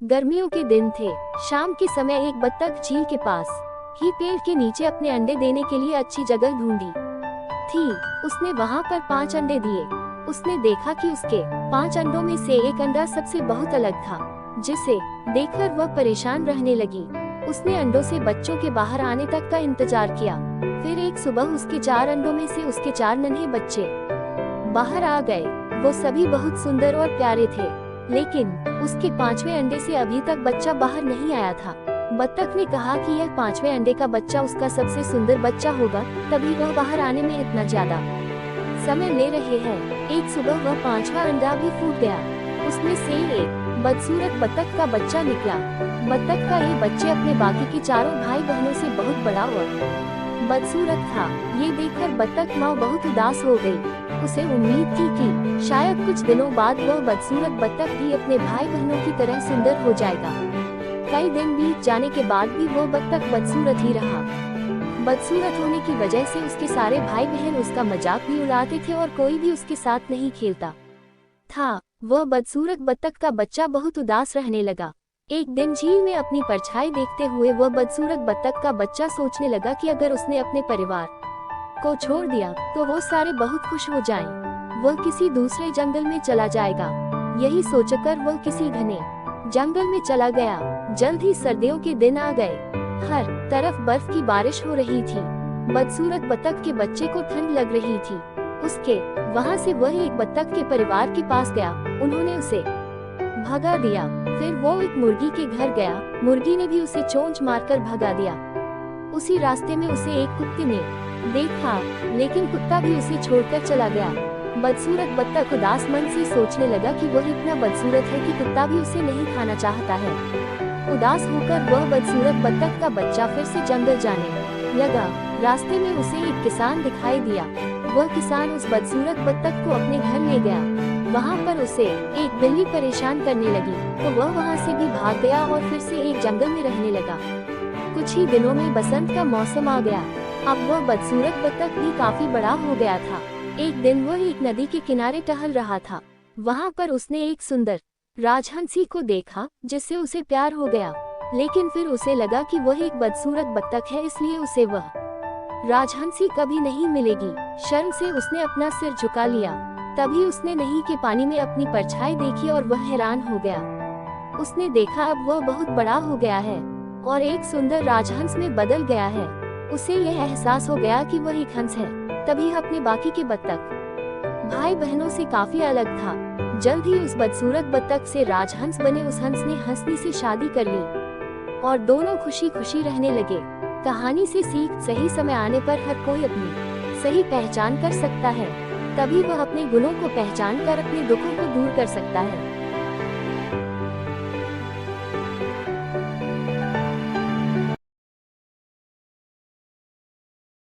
गर्मियों के दिन थे। शाम के समय एक बत्तख झील के पास ही पेड़ के नीचे अपने अंडे देने के लिए अच्छी जगह ढूंढी थी। उसने वहां पर 5 अंडे दिए। उसने देखा कि उसके 5 अंडों में से एक अंडा सबसे बहुत अलग था, जिसे देखकर वह परेशान रहने लगी। उसने अंडों से बच्चों के बाहर आने तक का इंतजार किया। फिर एक सुबह उसके 4 अंडों में से उसके 4 नन्हे बच्चे बाहर आ गए। वो सभी बहुत सुंदर और प्यारे थे, लेकिन उसके 5वें अंडे से अभी तक बच्चा बाहर नहीं आया था। बत्तख ने कहा कि यह 5वें अंडे का बच्चा उसका सबसे सुंदर बच्चा होगा, तभी वह बाहर आने में इतना ज्यादा समय ले रहे हैं। एक सुबह वह 5वां अंडा भी फूट गया। उसमें से एक बदसूरत बत्तख का बच्चा निकला। बत्तख का ये बच्चे अपने बाकी के चारों भाई बहनों से बहुत बड़ा और बदसूरत था। ये देखकर बत्तख माँ बहुत उदास हो गई। उसे उम्मीद थी कि शायद कुछ दिनों बाद वह बदसूरत बत्तख भी अपने भाई बहनों की तरह सुंदर हो जाएगा। कई दिन बीत जाने के बाद भी वो बत्तख बदसूरत ही रहा। बदसूरत होने की वजह से उसके सारे भाई बहन उसका मजाक भी उड़ाते थे और कोई भी उसके साथ नहीं खेलता था। वह बदसूरत बत्तख का बच्चा बहुत उदास रहने लगा। एक दिन झील में अपनी परछाई देखते हुए वह बदसूरत बत्तख का बच्चा सोचने लगा कि अगर उसने अपने परिवार को छोड़ दिया तो वो सारे बहुत खुश हो जाएं। वह किसी दूसरे जंगल में चला जाएगा। यही सोचकर वह किसी घने जंगल में चला गया। जल्द ही सर्दियों के दिन आ गए। हर तरफ बर्फ की बारिश हो रही थी। बदसूरत बत्तख के बच्चे को ठंड लग रही थी। उसके वहां से वह एक बत्तख के परिवार के पास गया। उन्होंने उसे भगा दिया। फिर वो एक मुर्गी के घर गया। मुर्गी ने भी उसे चोंच मारकर भगा दिया। उसी रास्ते में उसे एक कुत्ते ने देखा, लेकिन कुत्ता भी उसे छोड़कर चला गया। बदसूरत बत्तख उदास मन से सोचने लगा कि वह इतना बदसूरत है कि कुत्ता भी उसे नहीं खाना चाहता है। उदास होकर वह बदसूरत बत्तख का बच्चा फिर से जंगल जाने लगा। रास्ते में उसे एक किसान दिखाई दिया। वह किसान उस बदसूरत बत्तख को अपने घर ले गया। वहाँ पर उसे एक बिल्ली परेशान करने लगी, तो वह वहाँ से भी भाग गया और फिर से एक जंगल में रहने लगा। कुछ ही दिनों में बसंत का मौसम आ गया। अब वह बदसूरत बत्तख भी काफी बड़ा हो गया था। एक दिन वह एक नदी के किनारे टहल रहा था। वहाँ पर उसने एक सुंदर राजहंसी को देखा, जिससे उसे प्यार हो गया। लेकिन फिर उसे लगा कि वह एक बदसूरत बत्तख है, इसलिए उसे वह राजहंसी कभी नहीं मिलेगी। शर्म से उसने अपना सिर झुका लिया। तभी उसने नदी के पानी में अपनी परछाई देखी और वह हैरान हो गया। उसने देखा अब वह बहुत बड़ा हो गया है और एक सुंदर राजहंस में बदल गया है। उसे यह एहसास हो गया कि वह एक हंस है। तभी अपने बाकी के बत्तख भाई बहनों से काफी अलग था। जल्द ही उस बदसूरत बत्तख से राजहंस बने उस हंस ने हंसनी से शादी कर ली और दोनों खुशी खुशी रहने लगे। कहानी से सीख, सही समय आने पर हर कोई अपनी सही पहचान कर सकता है, तभी वह अपने गुणों को पहचान कर अपने दुखों को दूर कर सकता है।